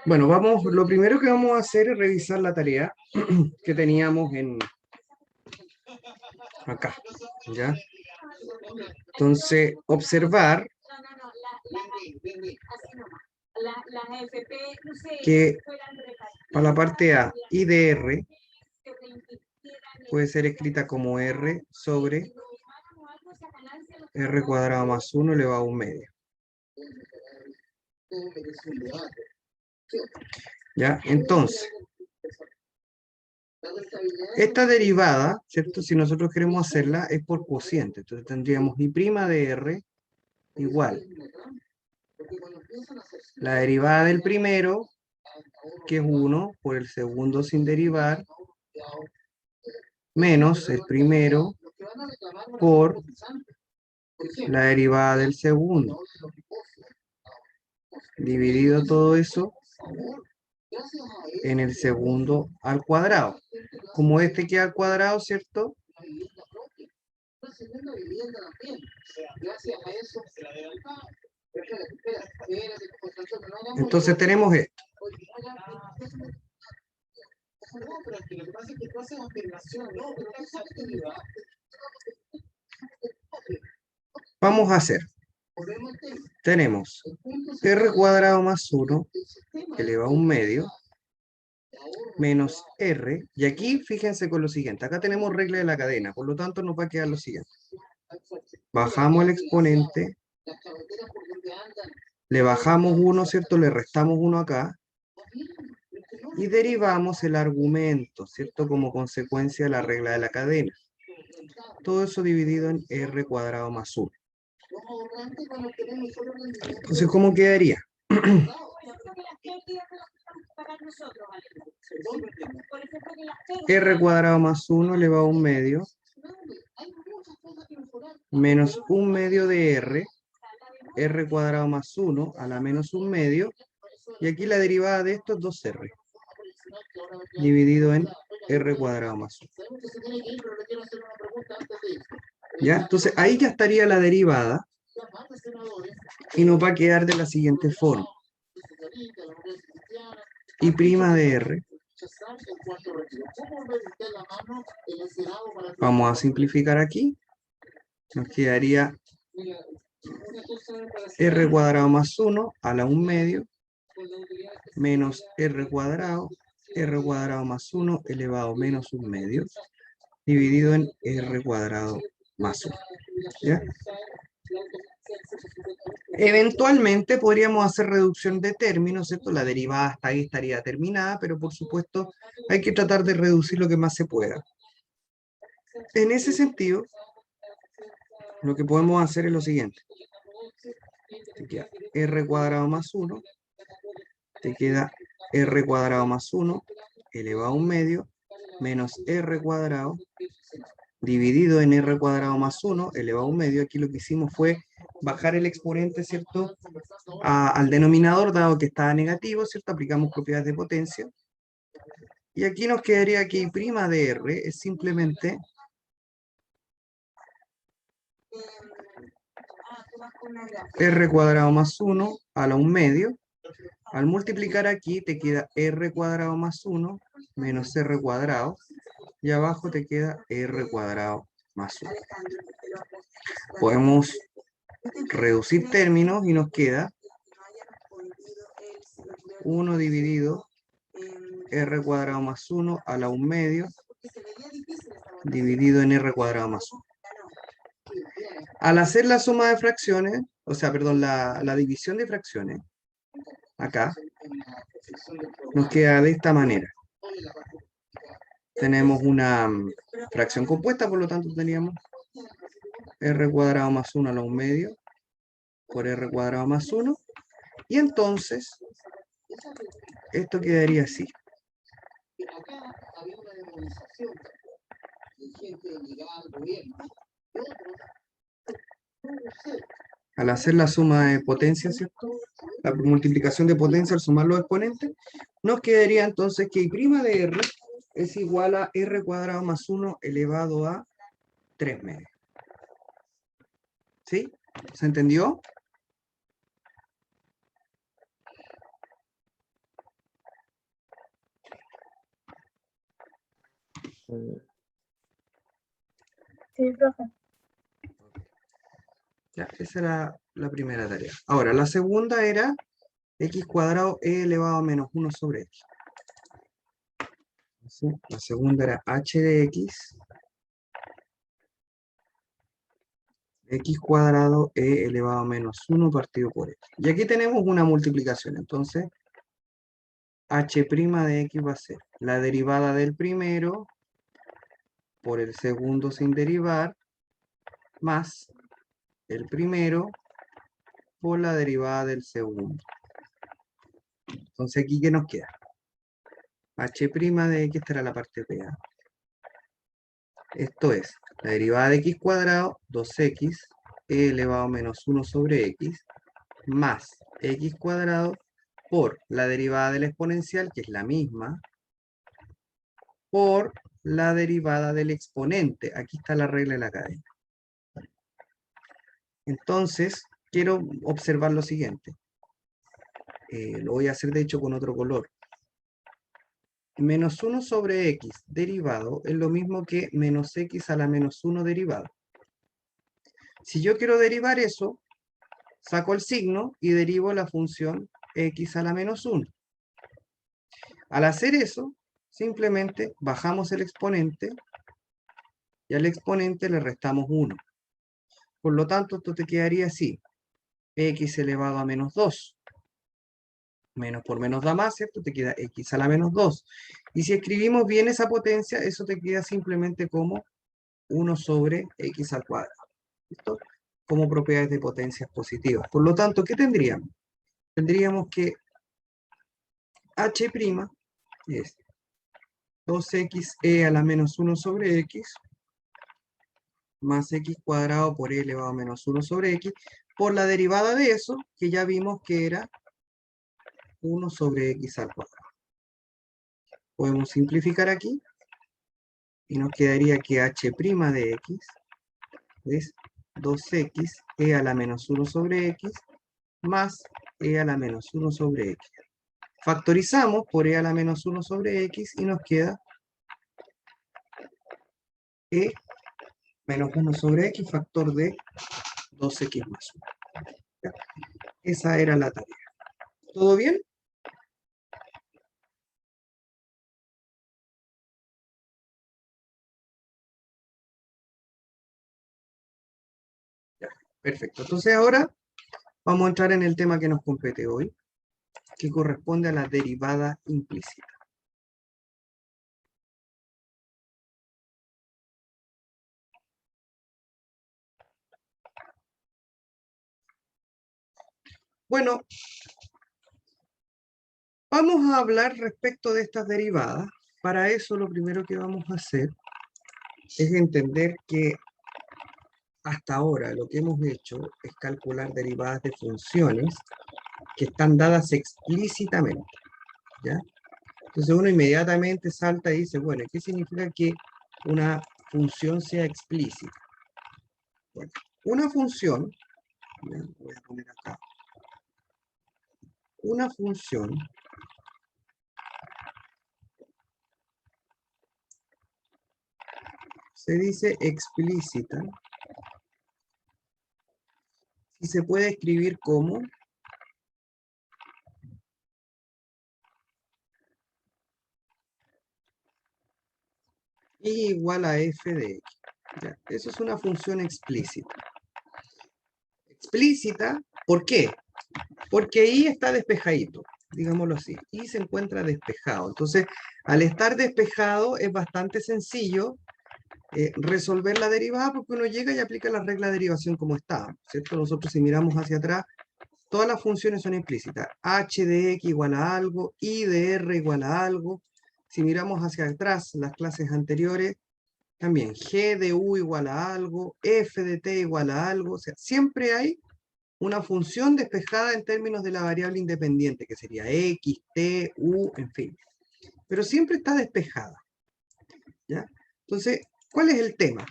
Bueno, lo primero que vamos a hacer es revisar la tarea que teníamos acá, ¿ya? Entonces, observar que para la parte A, I de R puede ser escrita como R sobre R cuadrado más 1 elevado a un medio. ¿Ya? Entonces, esta derivada, ¿cierto? Si nosotros queremos hacerla, es por cociente. Entonces tendríamos I' de R igual la derivada del primero, que es 1, por el segundo sin derivar, menos el primero por la derivada del segundo. Dividido todo eso en el segundo al cuadrado. Como este queda al cuadrado, ¿cierto? Entonces tenemos esto. Vamos a hacer. Tenemos R cuadrado más 1 elevado a un medio menos R, y aquí fíjense con lo siguiente, acá tenemos regla de la cadena, por lo tanto nos va a quedar lo siguiente. Bajamos el exponente, le bajamos 1, ¿cierto? Le restamos 1 acá, y derivamos el argumento, ¿cierto? Como consecuencia de la regla de la cadena. Todo eso dividido en R cuadrado más 1. Entonces, ¿cómo quedaría? R cuadrado más 1 elevado a un medio menos un medio de R cuadrado más 1 a la menos un medio, y aquí la derivada de esto es 2R dividido en R cuadrado más 1. ¿Ya? Entonces ahí ya estaría la derivada y nos va a quedar de la siguiente forma. I' de R. Vamos a simplificar aquí. Nos quedaría R cuadrado más 1 a la 1 medio menos R cuadrado más 1 elevado a menos 1 medio dividido en R cuadrado más 1. ¿Ya? Eventualmente podríamos hacer reducción de términos, ¿cierto? La derivada hasta ahí estaría terminada, pero por supuesto hay que tratar de reducir lo que más se pueda. En ese sentido, lo que podemos hacer es lo siguiente. Te queda R cuadrado más 1, te queda R cuadrado más 1 elevado a un medio menos R cuadrado dividido en R cuadrado más 1 elevado a un medio. Aquí lo que hicimos fue bajar el exponente, ¿cierto? Al denominador, dado que estaba negativo, ¿cierto? Aplicamos propiedades de potencia. Y aquí nos quedaría que I' de R es simplemente R cuadrado más 1 a la 1 medio. Al multiplicar aquí te queda R cuadrado más 1 menos R cuadrado. Y abajo te queda R cuadrado más 1. Podemos reducir términos y nos queda 1 dividido R cuadrado más 1 a la 1 medio dividido en R cuadrado más 1. Al hacer la suma de fracciones, o sea, perdón, la división de fracciones, acá, nos queda de esta manera. Tenemos una fracción compuesta, por lo tanto teníamos R cuadrado más 1 a la 1 medio por R cuadrado más 1. Y entonces, esto quedaría así. Al hacer la suma de potencia, ¿cierto? La multiplicación de potencia al sumar los exponentes, nos quedaría entonces que I' de R es igual a R cuadrado más 1 elevado a 3 medios. ¿Sí? ¿Se entendió? Sí, profe. Ya, esa era la primera tarea. Ahora, la segunda era x cuadrado e elevado a menos 1 sobre x. Entonces, la segunda era h de x cuadrado e elevado a menos 1 partido por x. Y aquí tenemos una multiplicación. Entonces, h' de x va a ser la derivada del primero por el segundo sin derivar, más el primero por la derivada del segundo. Entonces, ¿aquí qué nos queda? h' de x estará la parte de A. Esto es, la derivada de x cuadrado, 2x, e elevado a menos 1 sobre x, más x cuadrado por la derivada del exponencial, que es la misma, por la derivada del exponente. Aquí está la regla de la cadena. Entonces, quiero observar lo siguiente. Lo voy a hacer de hecho con otro color. Menos 1 sobre x derivado es lo mismo que menos x a la menos 1 derivado. Si yo quiero derivar eso, saco el signo y derivo la función x a la menos 1. Al hacer eso, simplemente bajamos el exponente y al exponente le restamos 1. Por lo tanto, esto te quedaría así. X elevado a menos 2. Menos por menos da más, ¿cierto? Te queda x a la menos 2. Y si escribimos bien esa potencia, eso te queda simplemente como 1 sobre x al cuadrado. ¿Listo? Como propiedades de potencias positivas. Por lo tanto, ¿qué tendríamos? Tendríamos que h' es 2xe a la menos 1 sobre x más x cuadrado por e elevado a menos 1 sobre x por la derivada de eso, que ya vimos que era 1 sobre x al cuadrado. Podemos simplificar aquí y nos quedaría que h' de x es 2x e a la menos 1 sobre x más e a la menos 1 sobre x. Factorizamos por e a la menos 1 sobre x y nos queda e menos 1 sobre x factor de 2x más 1. ¿Ya? Esa era la tarea. ¿Todo bien? Ya, perfecto. Entonces ahora vamos a entrar en el tema que nos compete hoy, que corresponde a la derivada implícita. Bueno, vamos a hablar respecto de estas derivadas. Para eso lo primero que vamos a hacer es entender que hasta ahora lo que hemos hecho es calcular derivadas de funciones que están dadas explícitamente, ¿ya? Entonces uno inmediatamente salta y dice, bueno, ¿qué significa que una función sea explícita? Bueno, una función, voy a poner acá, una función se dice explícita y se puede escribir como y igual a f de x. ¿Ya? Eso es una función explícita. Explícita, ¿por qué? Porque y está despejadito, digámoslo así. Y se encuentra despejado. Entonces, al estar despejado es bastante sencillo resolver la derivada porque uno llega y aplica la regla de derivación como está, ¿cierto? Nosotros si miramos hacia atrás, todas las funciones son implícitas. H de x igual a algo, y de r igual a algo. Si miramos hacia atrás, las clases anteriores, también g de u igual a algo, f de t igual a algo. O sea, siempre hay una función despejada en términos de la variable independiente, que sería x, t, u, en fin. Pero siempre está despejada, ¿ya? Entonces, ¿cuál es el tema?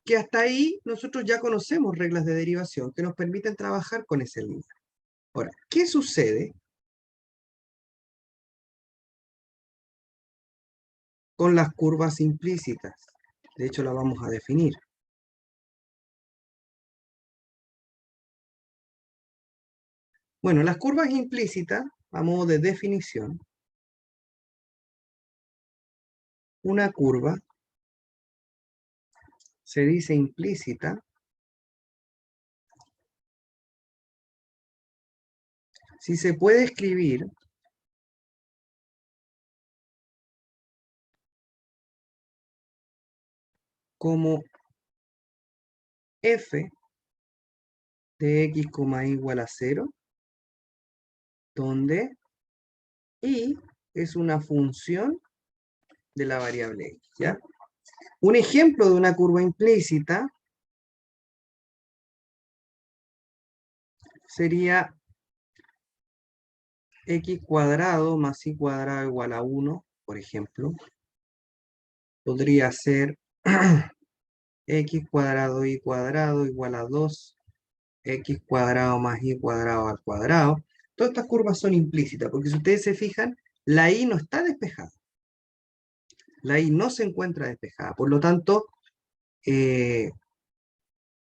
Que hasta ahí nosotros ya conocemos reglas de derivación que nos permiten trabajar con ese línea. Ahora, ¿qué sucede con las curvas implícitas. De hecho, la vamos a definir. Bueno, las curvas implícitas, a modo de definición, una curva se dice implícita si se puede escribir como f de x, igual a 0, donde y es una función de la variable x, ¿ya? Un ejemplo de una curva implícita sería x cuadrado más y cuadrado igual a 1, por ejemplo. Podría ser x cuadrado y cuadrado igual a 2, x cuadrado más y cuadrado al cuadrado. Todas estas curvas son implícitas, porque si ustedes se fijan, la y no está despejada. La y no se encuentra despejada. Por lo tanto,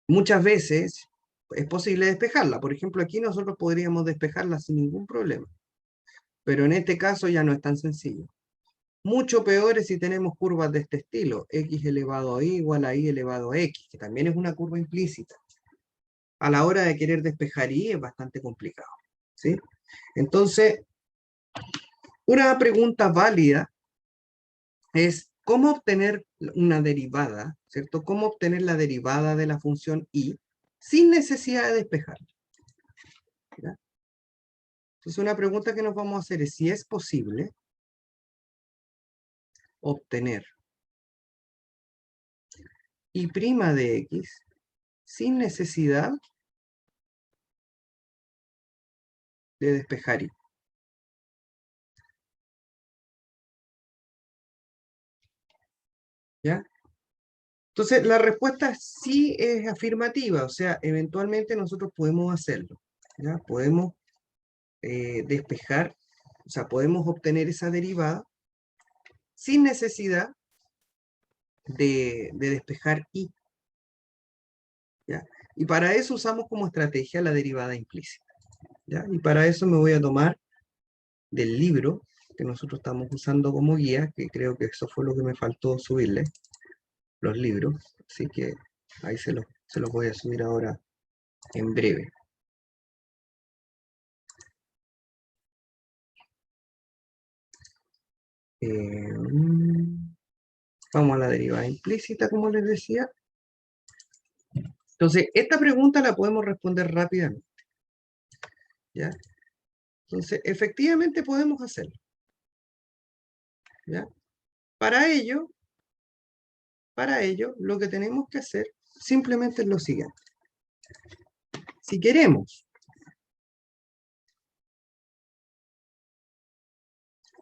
muchas veces es posible despejarla. Por ejemplo, aquí nosotros podríamos despejarla sin ningún problema. Pero en este caso ya no es tan sencillo. Mucho peor es si tenemos curvas de este estilo, x elevado a y igual a y elevado a x, que también es una curva implícita. A la hora de querer despejar y es bastante complicado, ¿sí? Entonces, una pregunta válida es cómo obtener una derivada, ¿cierto? ¿Cómo obtener la derivada de la función y sin necesidad de despejarla? ¿Ya? Entonces, una pregunta que nos vamos a hacer es si es posible obtener y' de x sin necesidad de despejar y. ¿Ya? Entonces, la respuesta sí es afirmativa, o sea, eventualmente nosotros podemos hacerlo, ¿ya? Podemos despejar, o sea, podemos obtener esa derivada sin necesidad de despejar y, ¿ya? Y para eso usamos como estrategia la derivada implícita, ¿ya? Y para eso me voy a tomar del libro que nosotros estamos usando como guía, que creo que eso fue lo que me faltó subirle, los libros, así que ahí se los voy a subir ahora en breve. Vamos a la derivada implícita, como les decía. Entonces, esta pregunta la podemos responder rápidamente, ¿ya? Entonces, efectivamente podemos hacerlo, ¿ya? Para ello, lo que tenemos que hacer simplemente es lo siguiente. Si queremos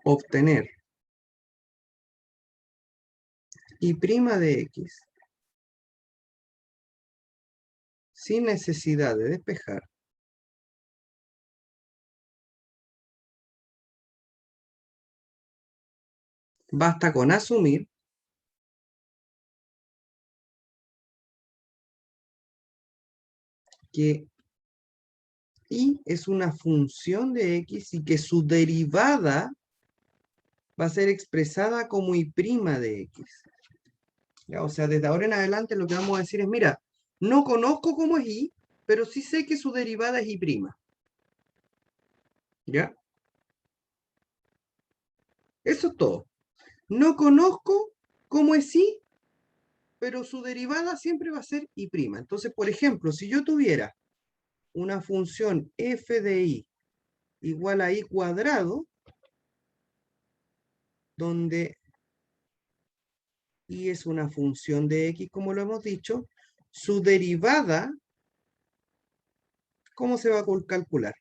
obtener y' de x sin necesidad de despejar, basta con asumir que y es una función de x y que su derivada va a ser expresada como y' de x. ¿Ya? O sea, desde ahora en adelante lo que vamos a decir es, mira, no conozco cómo es y, pero sí sé que su derivada es y'. ¿Ya? Eso es todo. No conozco cómo es y, pero su derivada siempre va a ser y'. Entonces, por ejemplo, si yo tuviera una función f de y igual a y cuadrado, donde y es una función de x, como lo hemos dicho, su derivada, ¿cómo se va a calcular?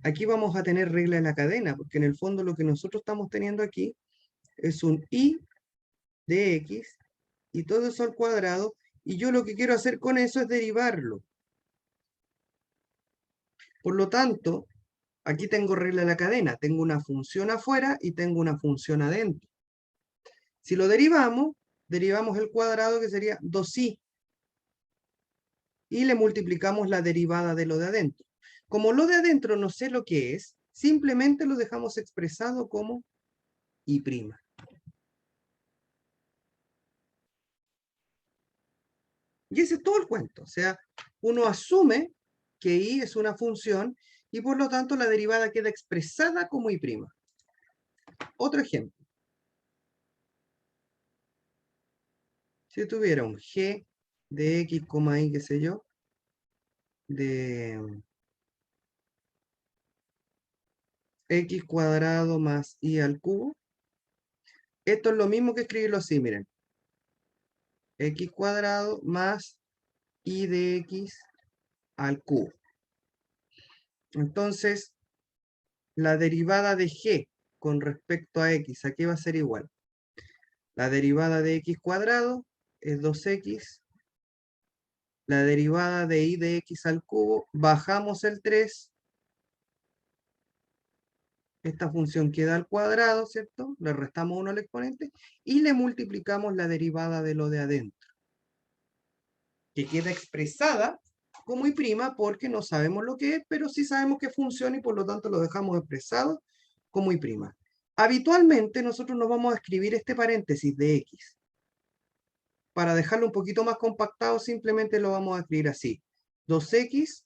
Aquí vamos a tener regla de la cadena, porque en el fondo lo que nosotros estamos teniendo aquí es un y de x, y todo eso al cuadrado, y yo lo que quiero hacer con eso es derivarlo. Por lo tanto, aquí tengo regla de la cadena, tengo una función afuera y tengo una función adentro. Si lo derivamos, derivamos el cuadrado, que sería 2i. Y le multiplicamos la derivada de lo de adentro. Como lo de adentro no sé lo que es, simplemente lo dejamos expresado como i'. Y ese es todo el cuento. O sea, uno asume que i es una función y por lo tanto la derivada queda expresada como i'. Otro ejemplo. Si tuviera un g de x, y, qué sé yo, de x cuadrado más i al cubo, esto es lo mismo que escribirlo así, miren. X cuadrado más i de x al cubo. Entonces, la derivada de g con respecto a x, ¿a qué va a ser igual? La derivada de x cuadrado es 2x. La derivada de i de x al cubo, bajamos el 3. Esta función queda al cuadrado, ¿cierto? Le restamos 1 al exponente y le multiplicamos la derivada de lo de adentro, que queda expresada como i' porque no sabemos lo que es, pero sí sabemos que funciona y por lo tanto lo dejamos expresado como i'. Habitualmente nosotros nos vamos a escribir este paréntesis de x. Para dejarlo un poquito más compactado, simplemente lo vamos a escribir así. 2x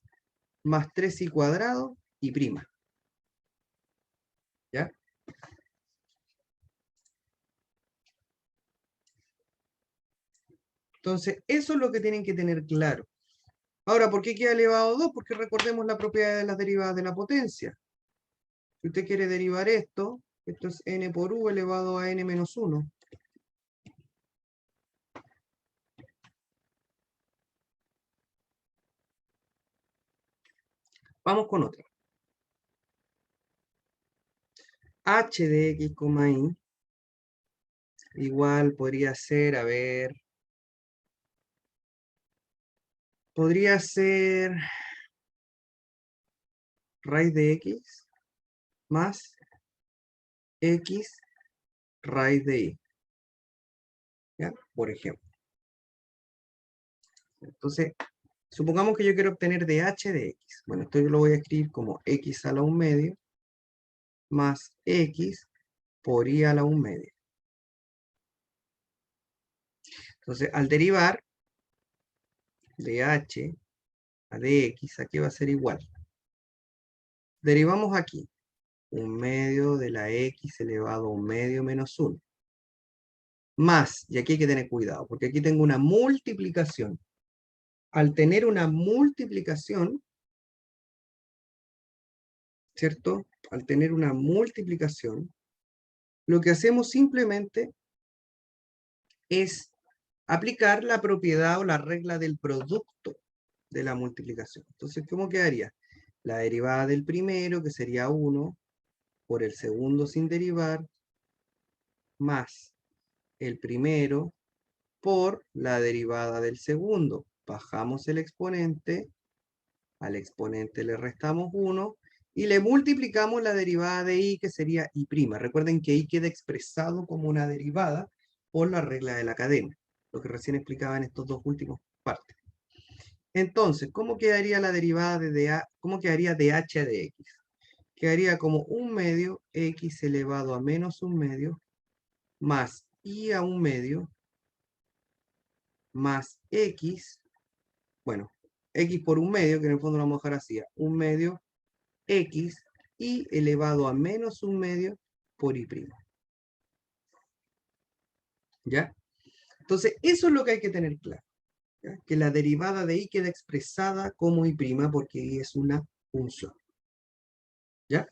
más 3i cuadrado y prima. ¿Ya? Entonces, eso es lo que tienen que tener claro. Ahora, ¿por qué queda elevado a 2? Porque recordemos la propiedad de las derivadas de la potencia. Si usted quiere derivar esto es n por u elevado a n menos 1. Vamos con otra. H de x, y igual podría ser, a ver, podría ser raíz de x más x raíz de y. ¿Ya? Por ejemplo. Entonces, supongamos que yo quiero obtener de h de x. Bueno, esto yo lo voy a escribir como x a la 1 medio más x por y a la 1 medio. Entonces, al derivar de h a de x, aquí va a ser igual. Derivamos aquí 1 medio de la x elevado a 1 medio menos 1. Más, y aquí hay que tener cuidado, porque aquí tengo una multiplicación. Al tener una multiplicación, ¿cierto? Al tener una multiplicación, lo que hacemos simplemente es aplicar la propiedad o la regla del producto de la multiplicación. Entonces, ¿cómo quedaría? La derivada del primero, que sería 1, por el segundo sin derivar, más el primero por la derivada del segundo. Bajamos el exponente, al exponente le restamos 1, y le multiplicamos la derivada de y, que sería y'. Recuerden que y queda expresado como una derivada por la regla de la cadena, lo que recién explicaba en estos dos últimos partes. Entonces, ¿cómo quedaría la derivada cómo quedaría de h de x? Quedaría como 1 medio x elevado a menos 1 medio más y a 1 medio más x, bueno, x por 1 medio, que en el fondo lo vamos a dejar así, 1 medio x y elevado a menos 1 medio por y'. ¿Ya? Entonces, eso es lo que hay que tener claro. ¿Ya? Que la derivada de y queda expresada como y' porque y es una función. ¿Ya?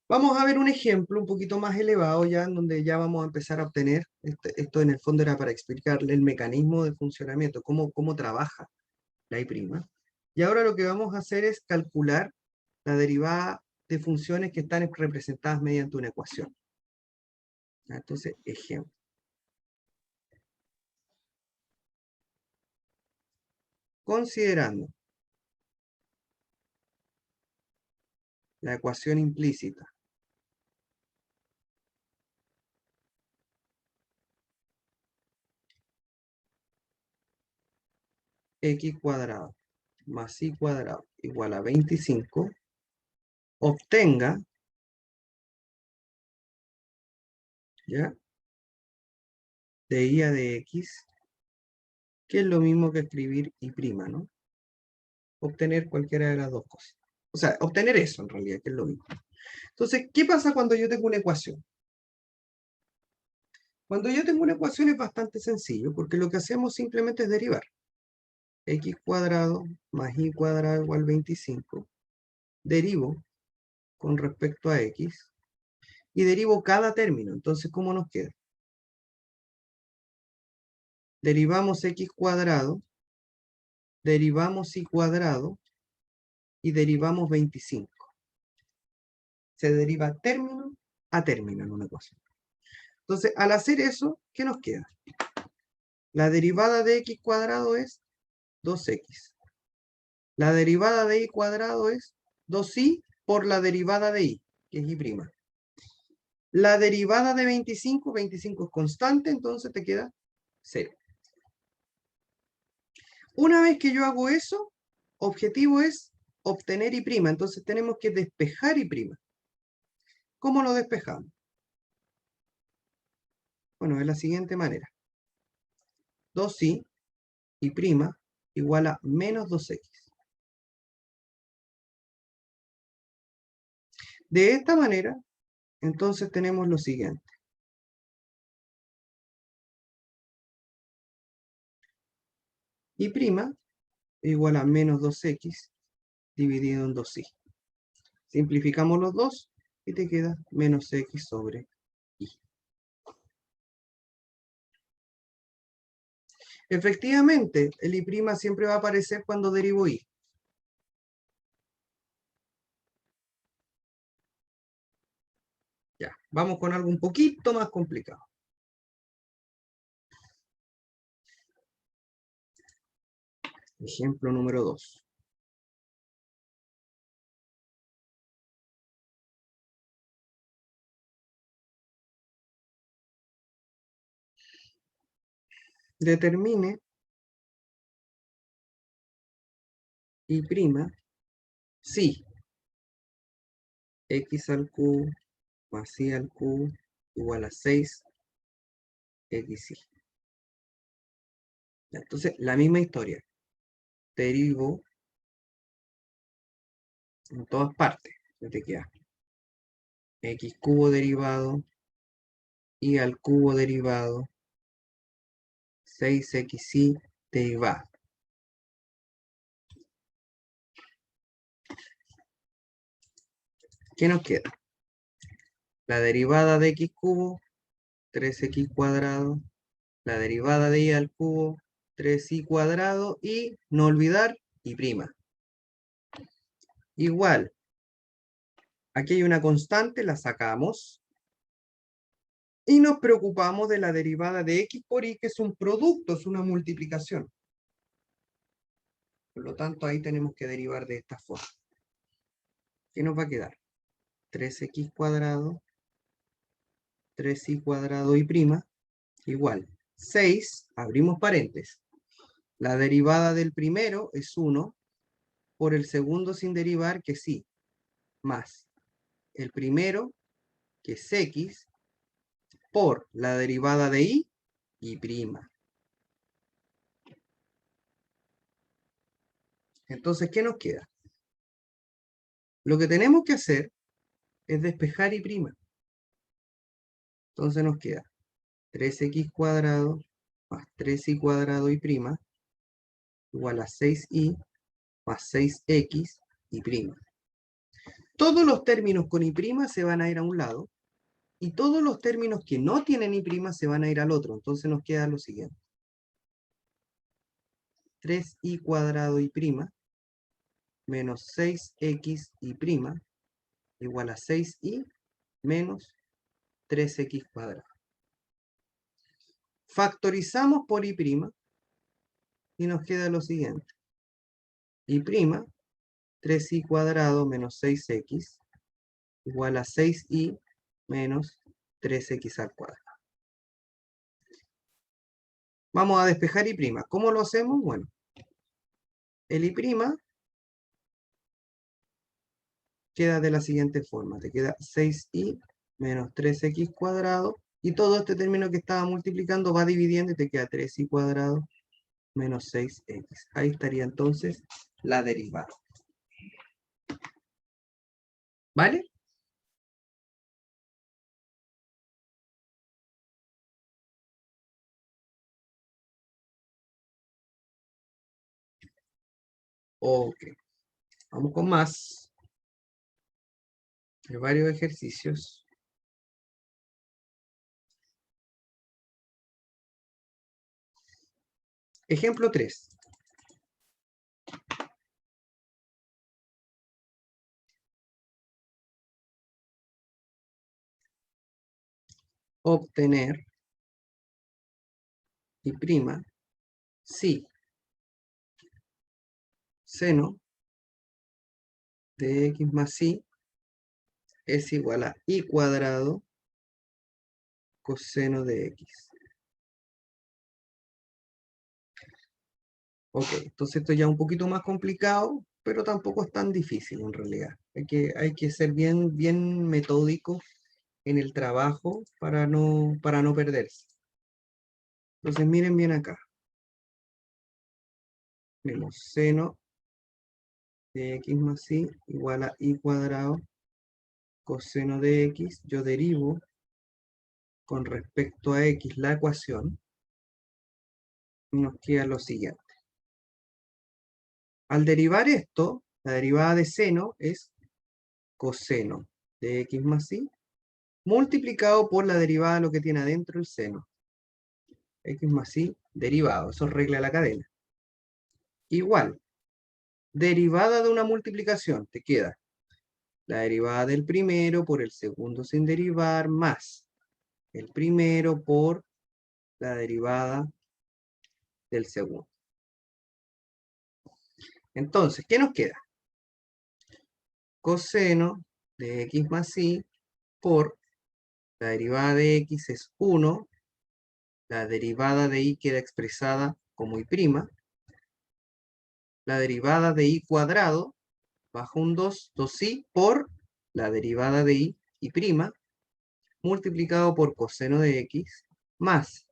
Vamos a ver un ejemplo un poquito más elevado ya, en donde ya vamos a empezar a obtener, esto en el fondo era para explicarle el mecanismo de funcionamiento, cómo trabaja la y'. Y ahora lo que vamos a hacer es calcular la derivada de funciones que están representadas mediante una ecuación. Entonces, ejemplo. Considerando la ecuación implícita x cuadrado más y cuadrado igual a 25, obtenga, ¿ya? De y a de x, que es lo mismo que escribir y prima, ¿no? Obtener cualquiera de las dos cosas. O sea, obtener eso en realidad, que es lo mismo. Entonces, ¿qué pasa cuando yo tengo una ecuación? Cuando yo tengo una ecuación es bastante sencillo, porque lo que hacemos simplemente es derivar. X cuadrado más y cuadrado igual 25. Derivo con respecto a x y derivo cada término. Entonces, ¿cómo nos queda? Derivamos x cuadrado, derivamos y cuadrado y derivamos 25. Se deriva término a término en una ecuación. Entonces, al hacer eso, ¿qué nos queda? La derivada de x cuadrado es 2x. La derivada de y cuadrado es 2y por la derivada de y, que es y'. La derivada de 25, 25 es constante, entonces te queda 0. Una vez que yo hago eso, objetivo es obtener y', entonces tenemos que despejar y'. ¿Cómo lo despejamos? Bueno, de la siguiente manera. 2y y' igual a menos 2x. De esta manera, entonces tenemos lo siguiente. Y' igual a menos 2x dividido en 2y. Simplificamos los dos y te queda menos x sobre y. Efectivamente, el y' siempre va a aparecer cuando derivo y. Ya, vamos con algo un poquito más complicado. Ejemplo número 2. Determine y' si x al cubo más y al cubo igual a 6xy. Entonces, la misma historia. Derivo en todas partes. Ya te queda x cubo derivado, y al cubo derivado, 6xy derivado. ¿Qué nos queda? La derivada de x cubo, 3x cuadrado. La derivada de y al cubo, 3y cuadrado. Y, no olvidar, y'. Igual. Aquí hay una constante, la sacamos. Y nos preocupamos de la derivada de x por y, que es un producto, es una multiplicación. Por lo tanto, ahí tenemos que derivar de esta forma. ¿Qué nos va a quedar? 3x cuadrado, 3y cuadrado y', igual. 6, abrimos paréntesis. La derivada del primero es 1, por el segundo sin derivar, que sí, más el primero, que es x, por la derivada de y'. Entonces, ¿qué nos queda? Lo que tenemos que hacer es despejar y'. Entonces nos queda 3x cuadrado más 3y cuadrado y' igual a 6y más 6x y'. Todos los términos con y' se van a ir a un lado y todos los términos que no tienen y' se van a ir al otro. Entonces nos queda lo siguiente. 3y cuadrado y' menos 6x y' igual a 6y menos 3x cuadrado. Factorizamos por y' y nos queda lo siguiente. Y', 3y cuadrado menos 6x igual a 6y menos 3x al cuadrado. Vamos a despejar y'. ¿Cómo lo hacemos? Bueno, el y' queda de la siguiente forma. Te queda 6y menos 3x cuadrado. Y todo este término que estaba multiplicando va dividiendo y te queda 3y cuadrado menos 6x. Ahí estaría entonces la derivada. ¿Vale? Ok. Vamos con más. Hay varios ejercicios. Ejemplo 3. Obtener y' si seno de x más y es igual a y cuadrado coseno de x. Ok, entonces esto ya es un poquito más complicado, pero tampoco es tan difícil en realidad. Hay que ser bien metódico en el trabajo para no perderse. Entonces miren bien acá. Tenemos seno de x más y igual a y cuadrado coseno de x. Yo derivo con respecto a x la ecuación. Y nos queda lo siguiente. Al derivar esto, la derivada de seno es coseno de x más y multiplicado por la derivada de lo que tiene adentro el seno. X más y derivado, eso regla la cadena. Igual, derivada de una multiplicación, te queda la derivada del primero por el segundo sin derivar, más el primero por la derivada del segundo. Entonces, ¿qué nos queda? Coseno de x más y por la derivada de x es 1, la derivada de y queda expresada como y', la derivada de y cuadrado bajo un 2, 2y por la derivada de y' multiplicado por coseno de x más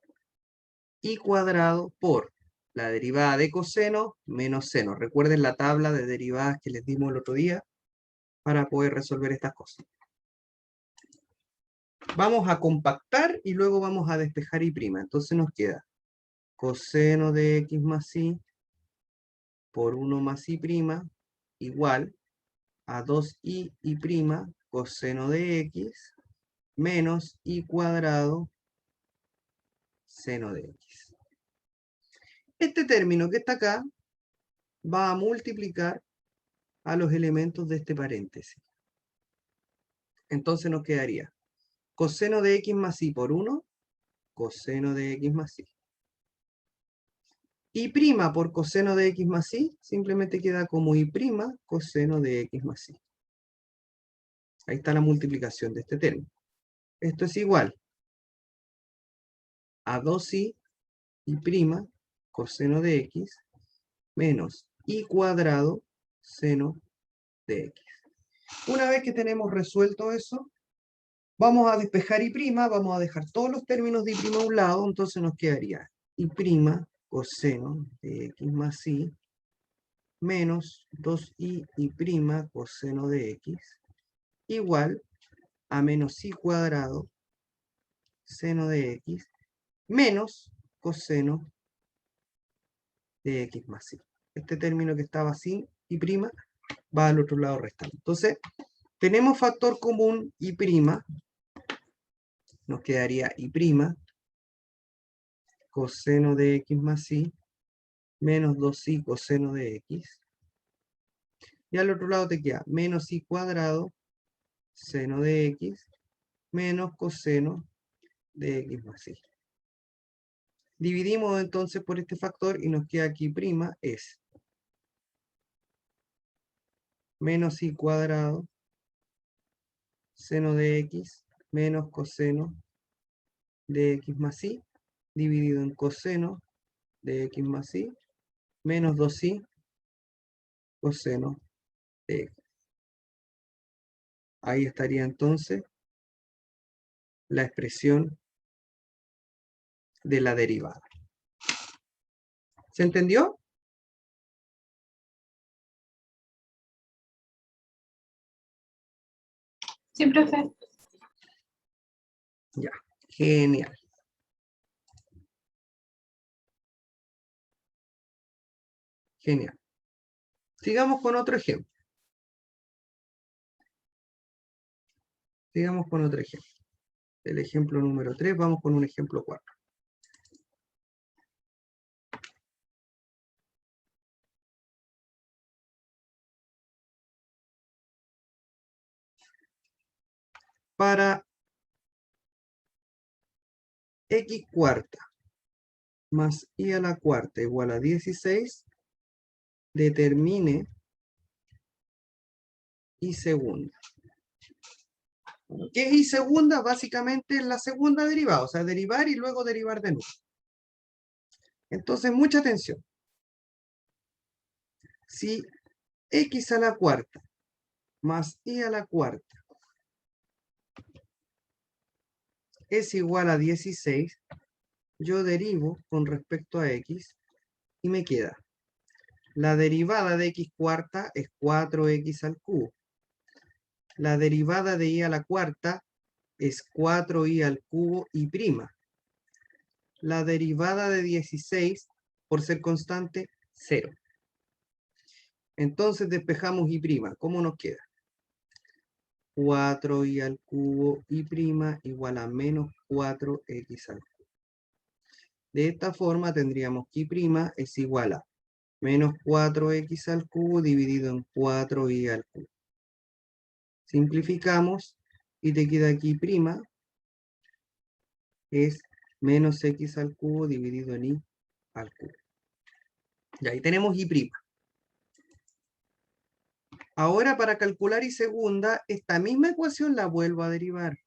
y cuadrado por la derivada de coseno menos seno. Recuerden la tabla de derivadas que les dimos el otro día para poder resolver estas cosas. Vamos a compactar y luego vamos a despejar y'. Entonces nos queda coseno de x más y por 1 más y' igual a 2y y' coseno de x menos y cuadrado seno de x. Este término que está acá va a multiplicar a los elementos de este paréntesis. Entonces nos quedaría coseno de x más y por 1, coseno de x más y. Y' por coseno de x más y simplemente queda como y' coseno de x más y. Ahí está la multiplicación de este término. Esto es igual a 2y y' coseno de x menos y cuadrado seno de x. Una vez que tenemos resuelto eso, vamos a despejar y', vamos a dejar todos los términos de y' a un lado, entonces nos quedaría y' coseno de x más y menos 2y y' coseno de x igual a menos y cuadrado seno de x menos coseno de x más y. Este término que estaba sin y' va al otro lado restando. Entonces, tenemos factor común y', nos quedaría y' coseno de x más y menos 2y coseno de x. Y al otro lado te queda menos y cuadrado seno de x menos coseno de x más y. Dividimos entonces por este factor y nos queda aquí' es menos y cuadrado seno de x menos coseno de x más y dividido en coseno de x más y menos 2y coseno de x. Ahí estaría entonces la expresión de la derivada. ¿Se entendió? Sí, profe. Ya, genial. Genial. Sigamos con otro ejemplo. Sigamos con otro ejemplo. El ejemplo número 3, vamos con un ejemplo 4. Para x cuarta más y a la cuarta igual a 16, determine y segunda. ¿Qué es y segunda? Básicamente es la segunda derivada, o sea, derivar y luego derivar de nuevo. Entonces, mucha atención. Si x a la cuarta más y a la cuarta es igual a 16, yo derivo con respecto a x y me queda la derivada de x cuarta es 4x al cubo. La derivada de y a la cuarta es 4y al cubo y prima. La derivada de 16, por ser constante, 0. Entonces despejamos y prima. ¿Cómo nos queda? 4y al cubo y prima igual a menos 4x al cubo. De esta forma tendríamos que y prima es igual a menos 4x al cubo dividido en 4y al cubo. Simplificamos y te queda aquí prima es menos x al cubo dividido en y al cubo. Y ahí tenemos y prima. Ahora para calcular y segunda, esta misma ecuación la vuelvo a derivar.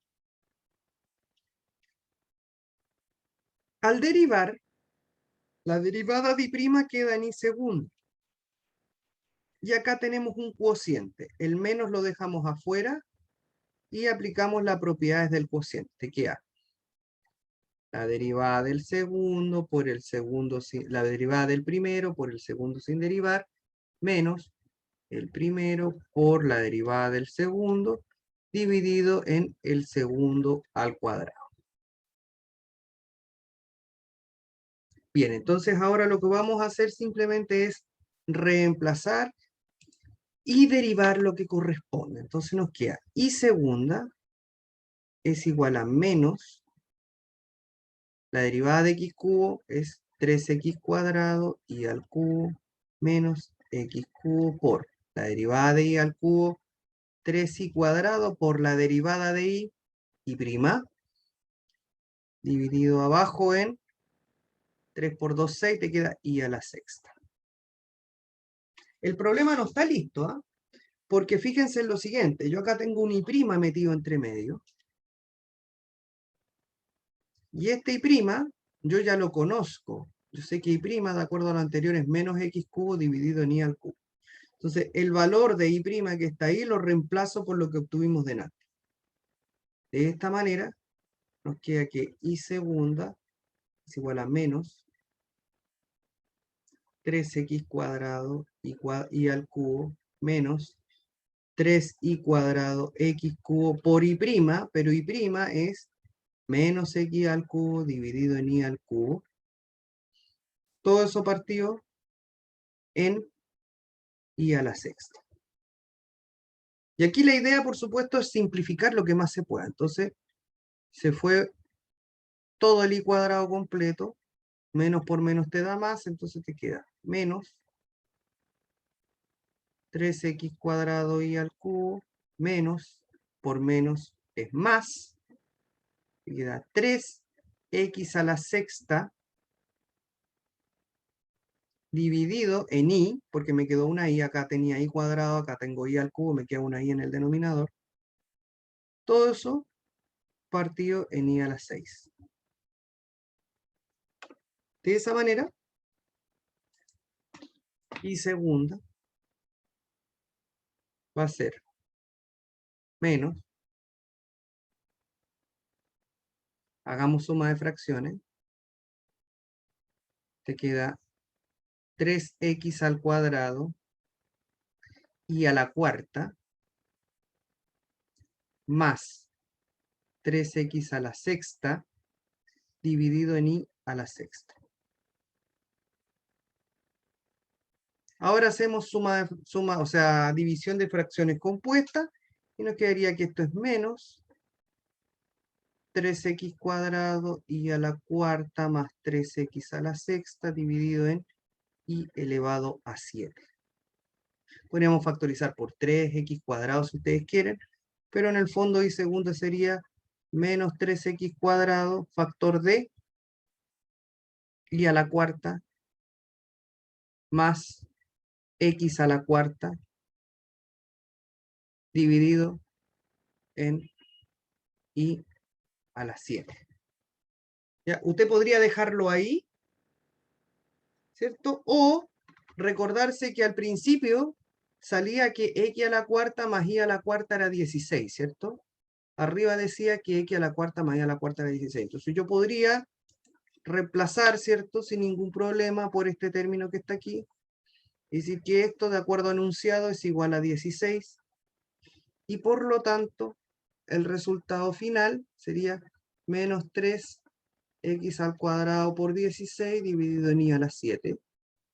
Al derivar, la derivada de y prima queda en y segunda. Y acá tenemos un cociente. El menos lo dejamos afuera y aplicamos las propiedades del cociente, que es la derivada del segundo por el segundo, la derivada del primero por el segundo sin derivar, menos el primero por la derivada del segundo, dividido en el segundo al cuadrado. Bien, entonces ahora lo que vamos a hacer simplemente es reemplazar y derivar lo que corresponde. Entonces nos queda y segunda es igual a menos la derivada de x cubo es 3x cuadrado y al cubo menos x cubo por la derivada de y al cubo 3y cuadrado por la derivada de y prima dividido abajo en 3 por 2, 6, te queda y a la sexta. El problema no está listo, ¿ah? Porque fíjense en lo siguiente, yo acá tengo un y prima metido entre medio. Y este y prima, yo ya lo conozco. Yo sé que y prima, de acuerdo a lo anterior, es menos x cubo dividido en y al cubo. Entonces, el valor de y prima que está ahí lo reemplazo por lo que obtuvimos de antes. De esta manera, nos queda que y segunda es igual a menos 3x cuadrado y al cubo menos 3y cuadrado x cubo por y prima, pero y prima es menos x al cubo dividido en y al cubo. Todo eso partido en y a la sexta. Y aquí la idea, por supuesto, es simplificar lo que más se pueda. Entonces, se fue todo el y cuadrado completo, menos por menos te da más, entonces te queda menos 3x cuadrado y al cubo, menos por menos es más, te queda 3x a la sexta dividido en y, porque me quedó una y, acá tenía y cuadrado, acá tengo y al cubo, me queda una y en el denominador. Todo eso partido en y a la 6. De esa manera, y segunda va a ser menos, hagamos suma de fracciones, te queda 3x al cuadrado y a la cuarta más 3x a la sexta dividido en y a la sexta. Ahora hacemos o sea, división de fracciones compuestas y nos quedaría que esto es menos 3x cuadrado y a la cuarta más 3x a la sexta dividido en y elevado a 7. Podríamos factorizar por 3x cuadrado si ustedes quieren, pero en el fondo y segundo sería menos 3x cuadrado factor de y a la cuarta más x a la cuarta dividido en y a la 7. ¿Ya? Usted podría dejarlo ahí, ¿cierto? O recordarse que al principio salía que x a la cuarta más y a la cuarta era 16, ¿cierto? Arriba decía que x a la cuarta más y a la cuarta era 16. Entonces yo podría reemplazar, ¿cierto? Sin ningún problema por este término que está aquí. Y decir que esto, de acuerdo a enunciado, es igual a 16. Y por lo tanto, el resultado final sería menos 3x al cuadrado por 16 dividido en y a la 7.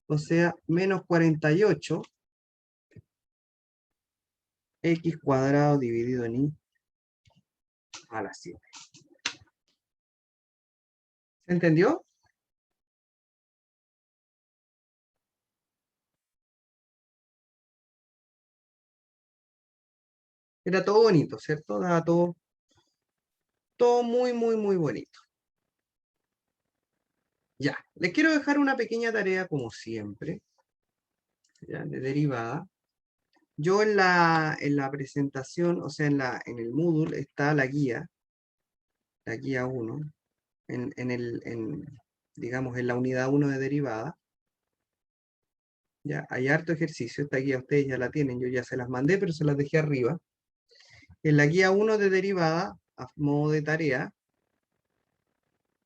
O sea, menos 48 x cuadrado dividido en y a la 7. ¿Se entendió? Era todo bonito, ¿cierto? Daba todo muy, muy, muy bonito. Ya, les quiero dejar una pequeña tarea como siempre, ¿ya? De derivada. Yo en la presentación, o sea, en el Moodle está la guía 1, digamos, en la unidad 1 de derivada. Ya, hay harto ejercicio, esta guía ustedes ya la tienen, yo ya se las mandé, pero se las dejé arriba. En la guía 1 de derivada, a modo de tarea,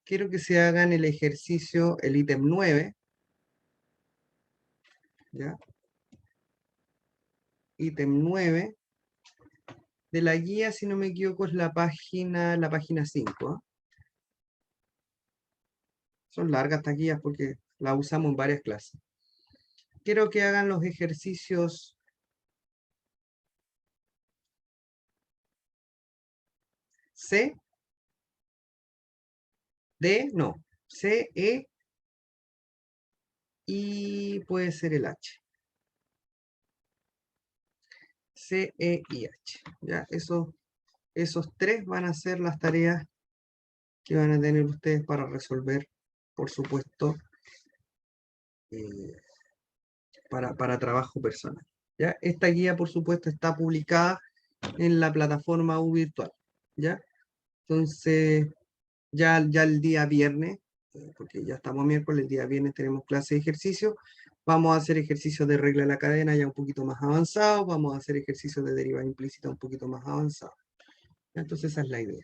quiero que se hagan el ejercicio, el ítem 9, ¿ya? Ítem 9 de la guía, si no me equivoco, es la página 5. ¿Eh? Son largas estas guías porque las usamos en varias clases. Quiero que hagan los ejercicios C, D, no, C, E y puede ser el H. C, E y H. ¿Ya? Esos tres van a ser las tareas que van a tener ustedes para resolver, por supuesto, para trabajo personal. ¿Ya? Esta guía, por supuesto, está publicada en la plataforma U Virtual. ¿Ya? Entonces, ya el día viernes, porque ya estamos miércoles, el día viernes tenemos clase de ejercicio. Vamos a hacer ejercicios de regla de la cadena ya un poquito más avanzados. Vamos a hacer ejercicios de derivada implícita un poquito más avanzados. Entonces, esa es la idea.